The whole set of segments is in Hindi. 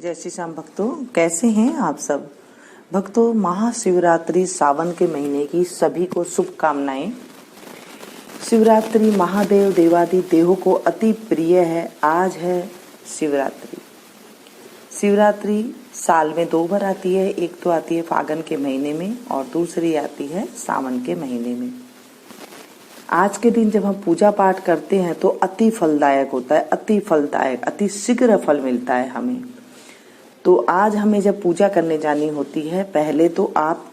जय श्री श्याम भक्तों, कैसे हैं आप सब भक्तों। महाशिवरात्रि सावन के महीने की सभी को शुभकामनाएं। शिवरात्रि महादेव देवादि देवों को अति प्रिय है। आज है शिवरात्रि। शिवरात्रि साल में 2 बार आती है। एक तो आती है फागुन के महीने में और दूसरी आती है सावन के महीने में। आज के दिन जब हम पूजा पाठ करते हैं तो अति फलदायक होता है, अति फलदायक, अति शीघ्र फल मिलता है हमें। तो आज हमें जब पूजा करने जानी होती है, पहले तो आप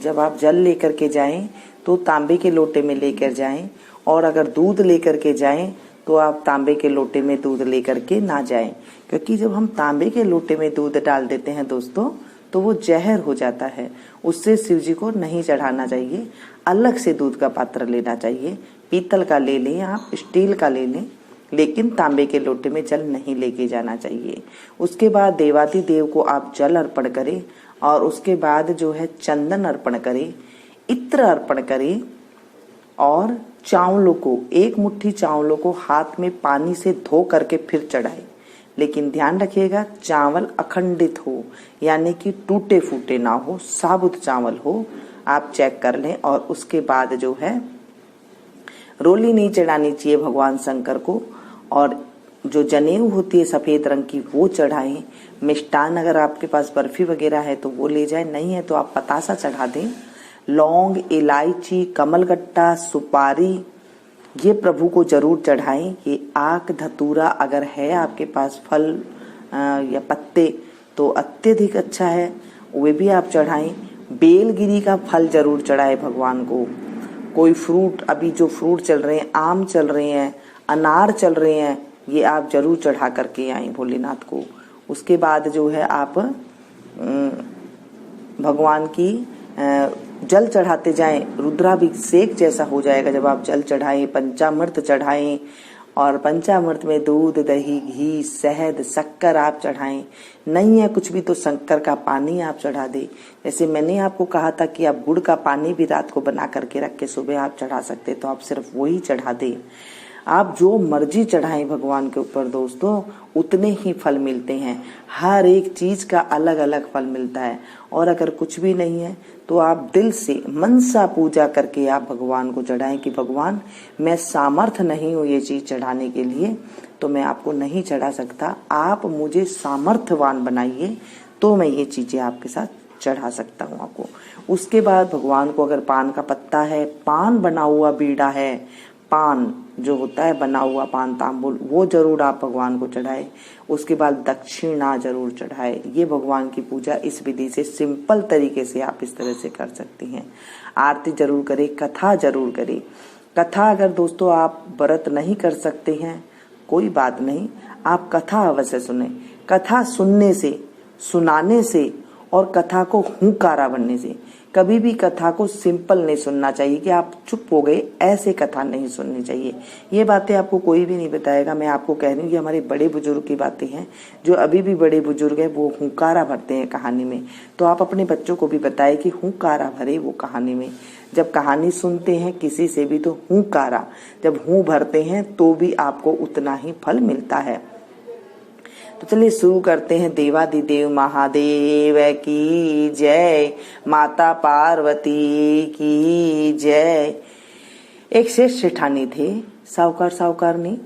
जब आप जल लेकर के जाएं तो तांबे के लोटे में लेकर जाएं, और अगर दूध लेकर के जाएं तो आप तांबे के लोटे में दूध लेकर के ना जाएं, क्योंकि जब हम तांबे के लोटे में दूध डाल देते हैं दोस्तों तो वो जहर हो जाता है। उससे शिव जी को नहीं चढ़ाना चाहिए। अलग से दूध का पात्र लेना चाहिए। पीतल का ले लें आप, स्टील का ले लें, लेकिन तांबे के लोटे में जल नहीं लेके जाना चाहिए। उसके बाद देवादि देव को आप जल अर्पण करें और उसके बाद जो है चंदन अर्पण करें, इत्र अर्पण करें और चावलों को, एक मुट्ठी चावलों को हाथ में पानी से धो करके फिर चढ़ाएं। लेकिन ध्यान रखिएगा चावल अखंडित हो, यानी कि टूटे फूटे ना हो, साबुत चावल हो। आप चेक कर लें। और उसके बाद जो है रोली नहीं चढ़ानी चाहिए भगवान शंकर को, और जो जनेऊ होती है सफेद रंग की वो चढ़ाएं। मिष्टान अगर आपके पास बर्फी वगैरह है तो वो ले जाए, नहीं है तो आप पतासा चढ़ा दें। लौंग, इलायची, कमलगट्टा, सुपारी ये प्रभु को जरूर चढ़ाएं। ये आक धतूरा अगर है आपके पास फल या पत्ते तो अत्यधिक अच्छा है, वे भी आप चढ़ाएं। बेलगिरी का फल जरूर चढ़ाए भगवान को। कोई फ्रूट, अभी जो फ्रूट चल रहे हैं, आम चल रहे हैं, अनार चल रहे हैं, ये आप जरूर चढ़ा करके आए भोलेनाथ को। उसके बाद जो है आप भगवान की जल चढ़ाते जाएं। रुद्राभिषेक जैसा हो जाएगा जब आप जल चढ़ाएं। पंचामृत चढ़ाएं और पंचामृत में दूध, दही, घी, शहद, शक्कर आप चढ़ाएं। नहीं है कुछ भी तो शंकर का पानी आप चढ़ा दें। जैसे मैंने आपको कहा था कि आप गुड़ का पानी भी रात को बना करके रख के सुबह आप चढ़ा सकते, तो आप सिर्फ वही चढ़ा दें। आप जो मर्जी चढ़ाएं भगवान के ऊपर दोस्तों, उतने ही फल मिलते हैं। हर एक चीज का अलग अलग फल मिलता है। और अगर कुछ भी नहीं है तो आप दिल से मनसा पूजा करके आप भगवान को चढ़ाएं कि भगवान मैं सामर्थ नहीं हूँ ये चीज चढ़ाने के लिए, तो मैं आपको नहीं चढ़ा सकता। आप मुझे सामर्थ्यवान बनाइए तो मैं ये चीजें आपके साथ चढ़ा सकता हूँ आपको। उसके बाद भगवान को अगर पान का पत्ता है, पान बना हुआ बीड़ा है, पान जो होता है बना हुआ पान तांबुल, वो जरूर आप भगवान को चढ़ाए। उसके बाद दक्षिणा जरूर चढ़ाए। ये भगवान की पूजा इस विधि से सिंपल तरीके से आप इस तरह से कर सकते हैं। आरती जरूर करें, कथा जरूर करें। कथा अगर दोस्तों आप व्रत नहीं कर सकते हैं कोई बात नहीं, आप कथा अवश्य सुने। कथा सुनने से, सुनाने से और कथा को हुंकारा बनने से, कभी भी कथा को सिंपल नहीं सुनना चाहिए कि आप चुप हो गए, ऐसे कथा नहीं सुननी चाहिए। ये बातें आपको कोई भी नहीं बताएगा। मैं आपको कह रही हूँ, ये हमारे बड़े बुजुर्ग की बातें हैं। जो अभी भी बड़े बुजुर्ग हैं वो हुंकारा भरते हैं कहानी में। तो आप अपने बच्चों को भी बताएं कि हुंकारा भरे वो कहानी में। जब कहानी सुनते हैं किसी से भी तो हुंकारा, जब हूँ भरते हैं तो भी आपको उतना ही फल मिलता है। तो चलिए शुरू करते हैं। देवादिदेव महादेव की जय, माता पार्वती की जय। एक सेठ सेठानी थे, साहूकार साहूकारनी,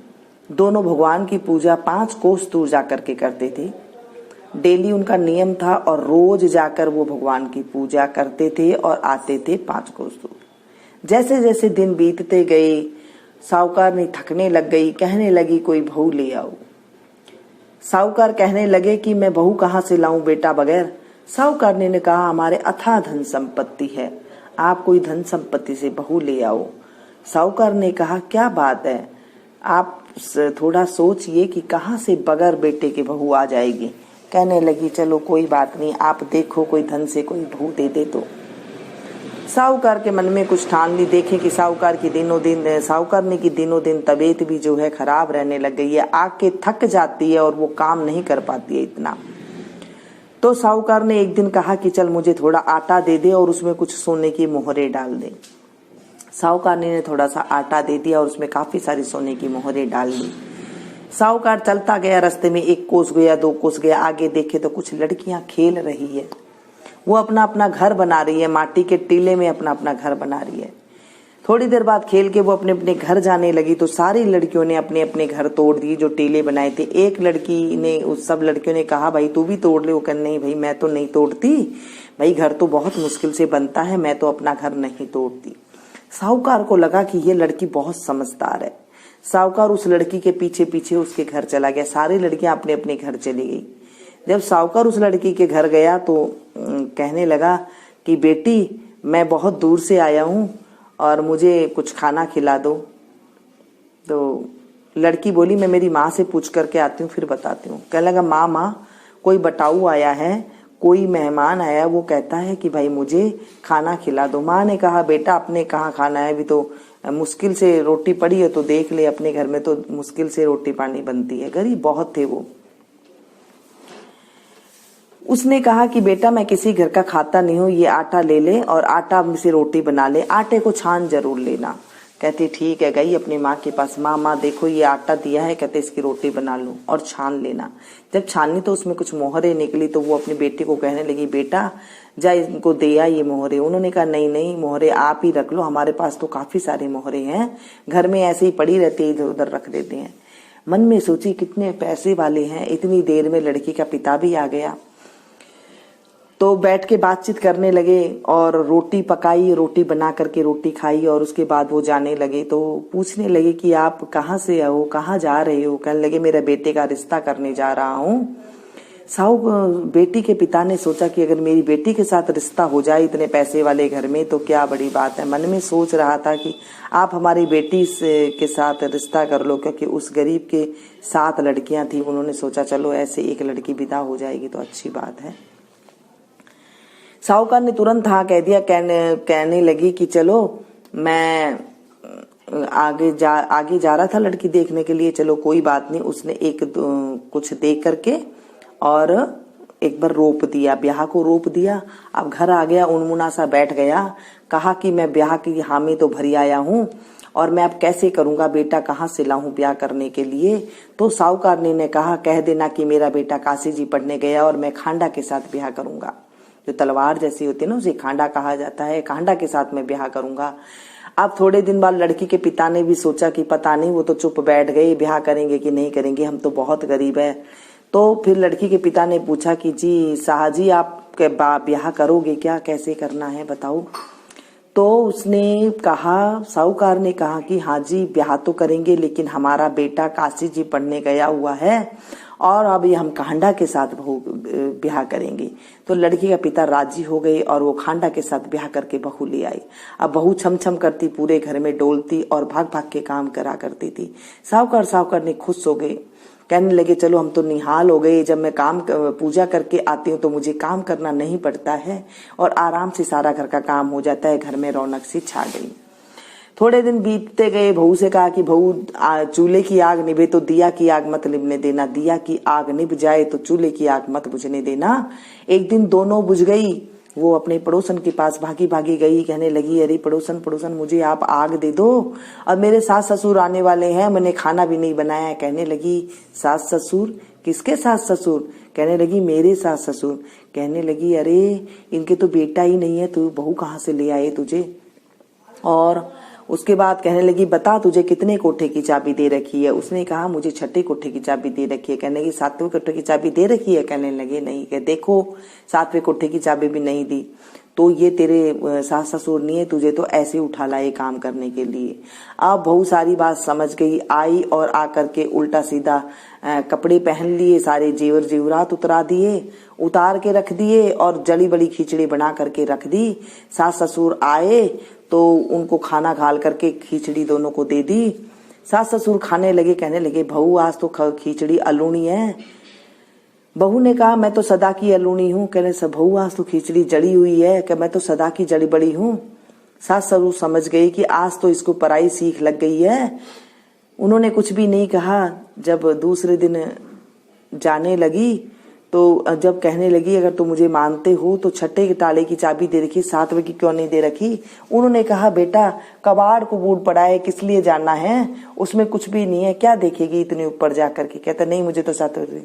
दोनों भगवान की पूजा 5 कोस दूर जाकर के करते थे। डेली उनका नियम था और रोज जाकर वो भगवान की पूजा करते थे और आते थे 5 कोस दूर। जैसे जैसे दिन बीतते गए साहूकारनी थकने लग गई, कहने लगी कोई बहू ले आओ। साहूकार कहने लगे कि मैं बहू कहाँ से लाऊं बेटा बगैर। साहूकारनी ने कहा हमारे अथाह धन संपत्ति है, आप कोई धन संपत्ति से बहू ले आओ। साहूकार ने कहा क्या बात है, आप थोड़ा सोचिए कि कहाँ से बगैर बेटे के बहू आ जाएगी। कहने लगी चलो कोई बात नहीं, आप देखो कोई धन से कोई बहू दे दे तो। साहूकार के मन में कुछ ठान ली। देखे कि साहूकारनी की दिनों दिन तबीयत भी जो है खराब रहने लग गई है, आके थक जाती है और वो काम नहीं कर पाती है इतना। तो साहूकार ने एक दिन कहा कि चल मुझे थोड़ा आटा दे दे और उसमें कुछ सोने की मोहरें डाल दे। साहूकारनी ने थोड़ा सा आटा दे दिया और उसमें काफी सारी सोने की मोहरें डाल दी। साहूकार चलता गया, रास्ते में 1 कोस गया, 2 कोस गया, आगे देखे तो कुछ लड़कियां खेल रही है। वो अपना अपना घर बना रही है, माटी के टीले में अपना अपना घर बना रही है। थोड़ी देर बाद खेल के वो अपने अपने घर जाने लगी तो सारी लड़कियों ने अपने अपने घर तोड़ दिए जो टीले बनाए थे। एक लड़की ने, उस सब लड़कियों ने कहा भाई तू भी तोड़ ले। वो कह नहीं भाई मैं तो नहीं तोड़ती, भाई घर तो बहुत मुश्किल से बनता है, मैं तो अपना घर नहीं तोड़ती। साहूकार को लगा कि ये लड़की बहुत समझदार है। साहूकार उस लड़की के पीछे पीछे उसके घर चला गया। सारी लड़कियां अपने अपने घर चली गई। जब साहूकार उस लड़की के घर गया तो कहने लगा कि बेटी मैं बहुत दूर से आया हूं और मुझे कुछ खाना खिला दो। तो लड़की बोली मैं मेरी माँ से पूछ करके आती हूँ फिर बताती हूँ। कहने लगा माँ कोई बटाऊ आया है, कोई मेहमान आया, वो कहता है कि भाई मुझे खाना खिला दो। माँ ने कहा बेटा अपने कहाँ खाना है, अभी तो मुश्किल से रोटी पड़ी है, तो देख ले अपने घर में तो मुश्किल से रोटी पानी बनती है। गरीब बहुत थे वो। उसने कहा कि बेटा मैं किसी घर का खाता नहीं हूँ, ये आटा ले ले और आटा से रोटी बना ले, आटे को छान जरूर लेना। कहती ठीक है। गई अपनी माँ के पास, माँ देखो ये आटा दिया है, कहते इसकी रोटी बना लो और छान लेना। जब छानी तो उसमें कुछ मोहरे निकली तो वो अपने बेटे को कहने लगी बेटा जा इनको दे आ ये मोहरे। उन्होंने कहा नहीं मोहरे आप ही रख लो, हमारे पास तो काफी सारे मोहरे हैं, घर में ऐसे ही पड़ी रहती है, इधर उधर रख देते हैं। मन में सोची कितने पैसे वाले हैं। इतनी देर में लड़की का पिता भी आ गया तो बैठ के बातचीत करने लगे और रोटी पकाई, रोटी बना करके रोटी खाई और उसके बाद वो जाने लगे। तो पूछने लगे कि आप कहाँ से हो, कहाँ जा रहे हो। कहने लगे मेरे बेटे का रिश्ता करने जा रहा हूँ। बेटी के पिता ने सोचा कि अगर मेरी बेटी के साथ रिश्ता हो जाए इतने पैसे वाले घर में तो क्या बड़ी बात है। मन में सोच रहा था कि आप हमारी बेटी के साथ रिश्ता कर लो, क्योंकि उस गरीब के 7 लड़कियां थी। उन्होंने सोचा चलो ऐसे एक लड़की विदा हो जाएगी तो अच्छी बात है। साहूकार ने तुरंत हाँ कह दिया। कहने लगी कि चलो मैं आगे जा रहा था लड़की देखने के लिए, चलो कोई बात नहीं। उसने कुछ दे करके और एक बार रोप दिया, ब्याह को रोप दिया। अब घर आ गया, उनमुना सा बैठ गया। कहा कि मैं ब्याह की हामी तो भरी आया हूँ और मैं अब कैसे करूंगा, बेटा कहाँ से लाऊं ब्याह करने के लिए। तो साहूकार ने कहा कह देना कि मेरा बेटा काशी जी पढ़ने गया और मैं खांडा के साथ ब्याह करूंगा। जो तलवार जैसी होती है ना उसे खांडा कहा जाता है, खांडा के साथ मैं ब्याह करूंगा। अब थोड़े दिन बाद लड़की के पिता ने भी सोचा कि पता नहीं, वो तो चुप बैठ गए, ब्याह करेंगे कि नहीं करेंगे, हम तो बहुत गरीब है। तो फिर लड़की के पिता ने पूछा कि जी शाहजी आप ब्याह करोगे क्या, कैसे करना है बताओ। तो उसने कहा, साहूकार ने कहा कि हाँ जी ब्याह तो करेंगे, लेकिन हमारा बेटा काशी जी पढ़ने गया हुआ है और अब ये हम खांडा के साथ ब्याह करेंगे। तो लड़की का पिता राजी हो गए और वो खांडा के साथ ब्याह करके बहू ले आई। अब बहू छम छम करती, पूरे घर में डोलती और भाग भाग के काम करा करती थी। साहूकार ने खुश हो गए, कहने लगे चलो हम तो निहाल हो गए, जब मैं काम पूजा करके आती हूँ तो मुझे काम करना नहीं पड़ता है और आराम से सारा घर का काम हो जाता है। घर में रौनक सी छा गई। थोड़े दिन बीतते गए। बहू से कहा कि बहू चूल्हे की आग निभे तो दिया की आग मत निभने देना, दिया की आग निभ जाए तो चूल्हे की आग मत बुझने देना। एक दिन दोनों बुझ गई। वो अपने पड़ोसन के पास भागी भागी गई, कहने लगी अरे पड़ोसन मुझे आप आग दे दो, और मेरे सास ससुर आने वाले हैं, मैंने खाना भी नहीं बनाया है। कहने लगी सास ससुर, किसके सास ससुर? कहने लगी मेरे सास ससुर। कहने लगी अरे इनके तो बेटा ही नहीं है, तू बहू कहाँ से ले आए तुझे। और उसके बाद कहने लगी बता तुझे कितने कोठे की चाबी दे रखी है। उसने कहा मुझे 6ठे कोठे की चाबी दे रखी है। कहने लगी 7वें कोठे की चाबी दे रखी है। कहने लगे नहीं। कह देखो 7वें कोठे की चाबी भी नहीं दी तो ये तेरे सास ससुर नहीं है, तुझे तो ऐसे उठा लाए काम करने के लिए। अब बहुत सारी बात समझ गई, आई और आकर के उल्टा सीधा कपड़े पहन लिए, सारे जेवर जेवरात उतार के रख दिए और जड़ी बड़ी खिचड़ी बना करके रख दी। सास ससुर आए तो उनको खाना घाल करके खिचड़ी दोनों को दे दी। सास ससुर खाने लगे। कहने लगे बहू आज तो खिचड़ी अलूणी है। बहू ने कहा मैं तो सदा की अलूणी हूँ। कहने से बहू आज तो खिचड़ी जड़ी हुई है, कि मैं तो सदा की जड़ी बड़ी हूँ। सास ससुर समझ गई कि आज तो इसको पराई सीख लग गई है। उन्होंने कुछ भी नहीं कहा। जब दूसरे दिन जाने लगी तो जब कहने लगी अगर तुम मुझे मानते हो तो छठे के ताले की चाबी दे रखी, सातवें की क्यों नहीं दे रखी? उन्होंने कहा बेटा कबाड़ को बूढ़ पड़ा है, किस लिए जानना है, उसमें कुछ भी नहीं है, क्या देखेगी इतने ऊपर जा करके। कहता नहीं मुझे तो सातवें।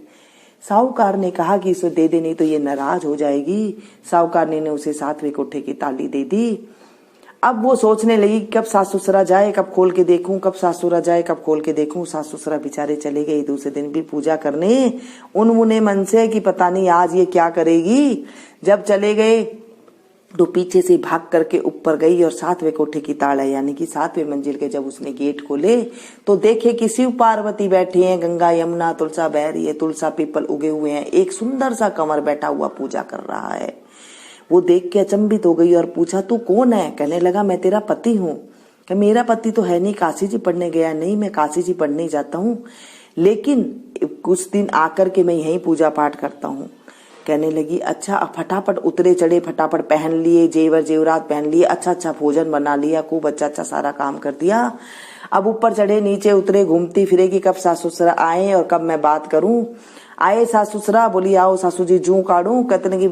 साहूकार ने कहा कि इसे दे दे नहीं तो ये नाराज हो जाएगी। साहूकार ने उसे सातवें कोठे की ताली दे दी। अब वो सोचने लगी कब सास ससुरा जाए, कब खोल के देखूं, कब सास ससुरा जाए, कब खोल के देखूं। सास ससुरा बेचारे चले गए दूसरे दिन भी पूजा करने, उनमुने मन से कि पता नहीं आज ये क्या करेगी। जब चले गए तो पीछे से भाग करके ऊपर गई और सातवें कोठे की ताला यानी कि सातवें मंजिल के जब उसने गेट खोले तो देखे कि शिव पार्वती बैठे हैं, गंगा यमुना तुलसा बह रही है, तुलसा पीपल उगे हुए हैं, एक सुंदर सा कंवर बैठा हुआ पूजा कर रहा है। वो देख के अचंभित हो गई और पूछा तू कौन है? कहने लगा मैं तेरा पति हूँ। कि मेरा पति तो है नहीं, काशी जी पढ़ने गया। नहीं मैं काशी जी पढ़ने जाता हूँ, लेकिन कुछ दिन आकर के मैं यही पूजा पाठ करता हूँ। कहने लगी अच्छा। फटाफट उतरे चढ़े, फटाफट पहन लिए, जेवर जेवरात पहन लिए, अच्छा भोजन बना लिया, खूब अच्छा सारा काम कर दिया। अब ऊपर चढ़े नीचे उतरे, घूमती फिरेगी कब सास ससुरा आए और कब मैं बात करूं। आए सास ससुरा, बोली आओ सासू जी जू काटूं। कहते कि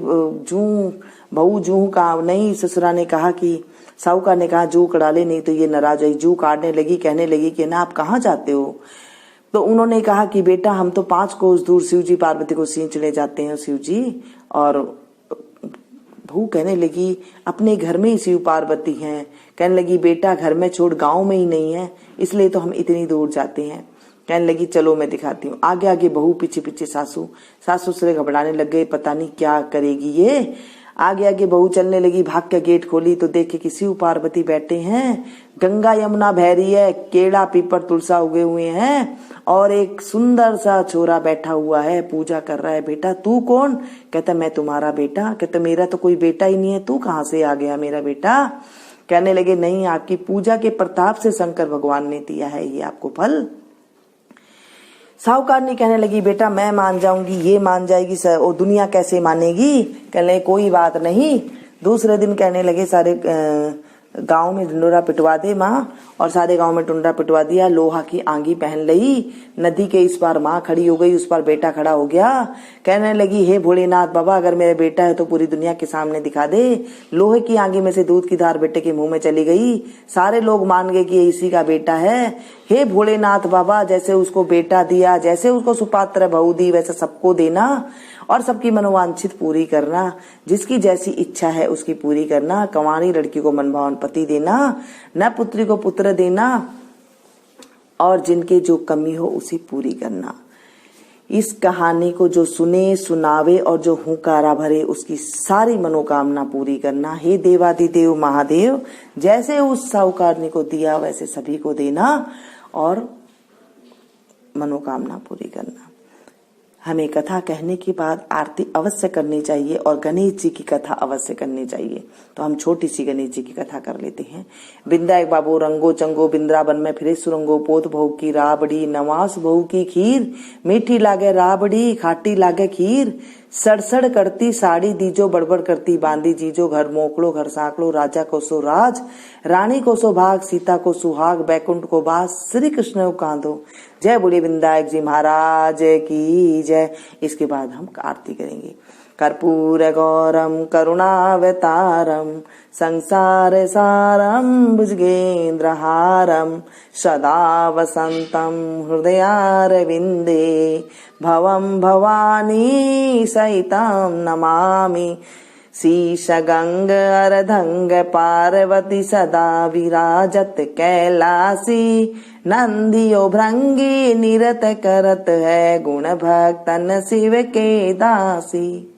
जू बहू जू का नहीं। ससुरा ने कहा कि साहूकार ने कहा जू कड़ा ले नहीं तो ये नाराज हुई। जू काटने लगी, कहने लगी कि ना आप कहाँ जाते हो? तो उन्होंने कहा कि बेटा हम तो 5 कोस दूर शिव जी पार्वती को सींच ले जाते हैं शिव जी। और बहू कहने लगी अपने घर में ही शिव पार्वती हैं। कहने लगी बेटा घर में छोड़ गांव में ही नहीं है, इसलिए तो हम इतनी दूर जाते हैं। कहने लगी चलो मैं दिखाती हूँ। आगे आगे बहू, पीछे पीछे सासू। सासू से घबराने लग गए, पता नहीं क्या करेगी ये। आगे आगे बहू चलने लगी, भाग के गेट खोली तो देखे कि शिव पार्वती बैठे हैं, गंगा यमुना बह रही है, केला पीपर तुलसा उगे हुए हैं और एक सुंदर सा छोरा बैठा हुआ है पूजा कर रहा है। बेटा तू कौन? कहता मैं तुम्हारा बेटा। कहता मेरा तो कोई बेटा ही नहीं है, तू कहाँ से आ गया मेरा बेटा? कहने लगे नहीं आपकी पूजा के प्रताप से शंकर भगवान ने दिया है ये आपको फल। साहूकार ने कहने लगी बेटा मैं मान जाऊंगी, ये मान जाएगी और दुनिया कैसे मानेगी? कहने कोई बात नहीं। दूसरे दिन कहने लगे सारे गांव में ढिंडोरा पिटवा दे माँ, और सारे गांव में ढिंडोरा पिटवा दिया। लोहा की आंगी पहन ली, नदी के इस पार माँ खड़ी हो गई, उस पार बेटा खड़ा हो गया। कहने लगी हे भोलेनाथ बाबा अगर मेरा बेटा है तो पूरी दुनिया के सामने दिखा दे। लोहे की आंगी में से दूध की धार बेटे के मुंह में चली गई। सारे लोग मान गए कि इसी का बेटा है। हे भोलेनाथ बाबा जैसे उसको बेटा दिया, जैसे उसको सुपात्र बहू दी, वैसे सबको देना और सबकी मनोवांछित पूरी करना। जिसकी जैसी इच्छा है उसकी पूरी करना। कंवारी लड़की को मनभावन पति देना, न पुत्री को पुत्र देना, और जिनके जो कमी हो उसी पूरी करना। इस कहानी को जो सुने सुनावे और जो हुंकारा भरे उसकी सारी मनोकामना पूरी करना। हे देवादिदेव महादेव जैसे उस साहूकारनी को दिया वैसे सभी को देना और मनोकामना पूरी करना। हमें कथा कहने के बाद आरती अवश्य करनी चाहिए और गणेश जी की कथा अवश्य करनी चाहिए। तो हम छोटी सी गणेश जी की कथा कर लेते हैं। बिंदा एक बाबू रंगो चंगो बिंद्रावन में फिरे सुरंगो, पोत बहू की राबड़ी नवास बहू की खीर, मीठी लागे राबड़ी खाटी लागे खीर, सड़सड़ करती साड़ी दीजो बड़बड़ करती बांदी जीजो, घर मोकड़ो घर सांकड़ो राजा को सो राज, रानी को सो भाग सीता को सुहाग, बैकुंठ को बास श्री कृष्ण को कांधो। जय बोले विंदायक जी महाराज की जय। इसके बाद हम आरती करेंगे। कर्पूर गौरम करुणावतारम संसार सारम भुजगेन्द्रहारम सदा वसंतम हृदयारविंदे भवम भवानी सहितं नमामि। शीश गंग अर्धंग पार्वती सदा विराजत कैलासी, नंदियो भृंगी निरत करत है गुण भक्तन शिव के दासी।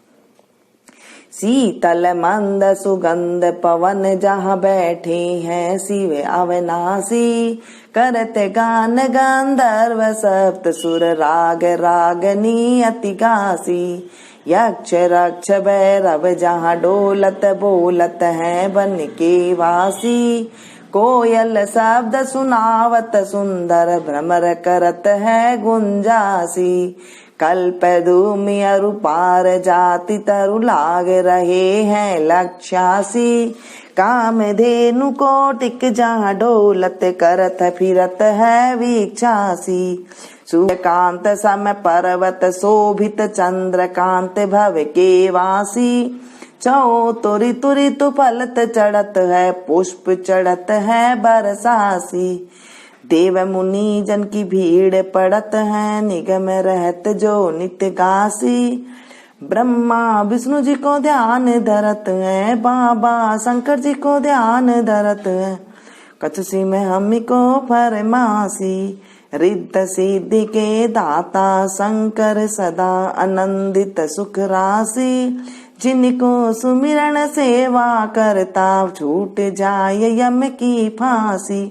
शीतल मंद सुगंध पवन जहाँ बैठे हैं शिव अविनाशी, करत गान गंधर्व सप्त सुर राग रागनी अति गासी। यक्ष रक्ष भैरव जहाँ डोलत बोलत है बन के वासी, कोयल शब्द सुनावत सुंदर भ्रमर करत है गुंजासी। कल्प धूमि अरु पार जाति तरु लाग रहे हैं लक्ष्यासी, काम धेनु कोटिक जहाँ डोलत करत फिरत है वीक्षासी। सूर्यकांत सम पर्वत शोभित चंद्रकांत भव के वासी। चौ तुरी तुरी तु फलत चढ़त है पुष्प चढ़त है बरसासी। देव मुनि जन की भीड़ पड़त है निगम रहत जो नित्य गासी। ब्रह्मा विष्णु जी को ध्यान धरत है बाबा शंकर जी को ध्यान धरत है। कछुसी में हम को फरमासी। रिद्ध सिद्धि के दाता शंकर सदा आनंदित सुख राशि। जिनको सुमिरन सेवा करता छूट जाय यम की फांसी।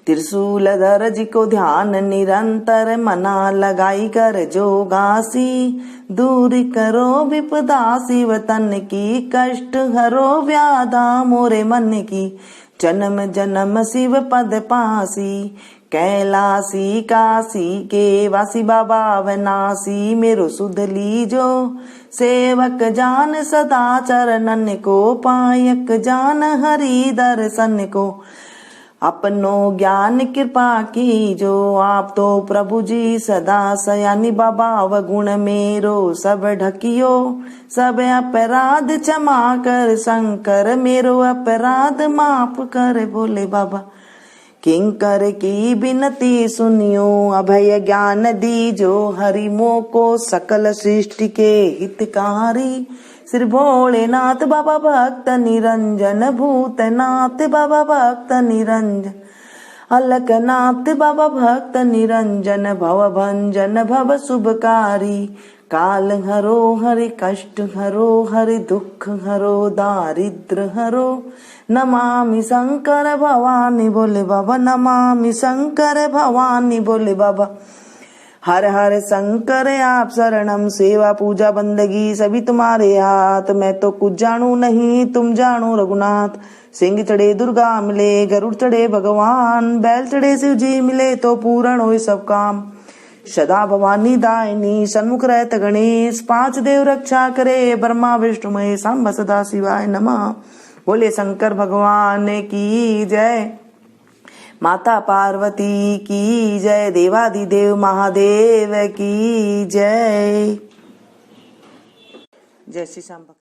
त्रिशूलधर जी को ध्यान निरंतर मना लगाई कर जोगासी। दूर करो विपदा शिव तन की कष्ट हरो व्याधा मोरे मन की। जन्म जन्म शिव पद पासी। कैलासी काशी के वासी बाबा वनासी। मेरो सुध लीजो सेवक जान सदा चरणन को। पायक जान हरि दर्शन को। अपनो ज्ञान कृपा की जो आप तो प्रभु जी सदा सयानी। बाबा अवगुण मेरो सब ढकियो। सब अपराध क्षमा कर शंकर मेरो अपराध माफ कर बोले बाबा। किंकर की बिनती सुनियो अभय ज्ञान दीजो। हरि मोह को सकल सृष्टि के हितकारी। श्री भोलेनाथ बाबा भक्त निरंजन। भूतनाथ बाबा भक्त निरंजन। अलकनाथ बाबा भक्त निरंजन। भव भंजन भव शुभकारी। काल हरो हरि कष्ट हरो हरि दुख हरो दारिद्र हरो। नमामि शंकर भवानी बोले बाबा। नमामि शंकर भवानी बोले बाबा। हर हर शंकर आप शरणम। सेवा पूजा बंदगी सभी तुम्हारे हाथ। मैं तो कुछ जानू नहीं तुम जानो रघुनाथ। सिंह चढ़े दुर्गा मिले गरुड़ चढ़े भगवान। बैल चढ़े शिव जी मिले तो पूर्ण होए सब काम। सदा भवानी दायनी सन्मुख रहत गणेश। पांच देव रक्षा करे ब्रह्मा विष्णु महेश। सांब सदा शिवाय नमः। बोले शंकर भगवान की जय। माता पार्वती की जय। देवादिदेव महादेव की जय। जय श्री श्याम।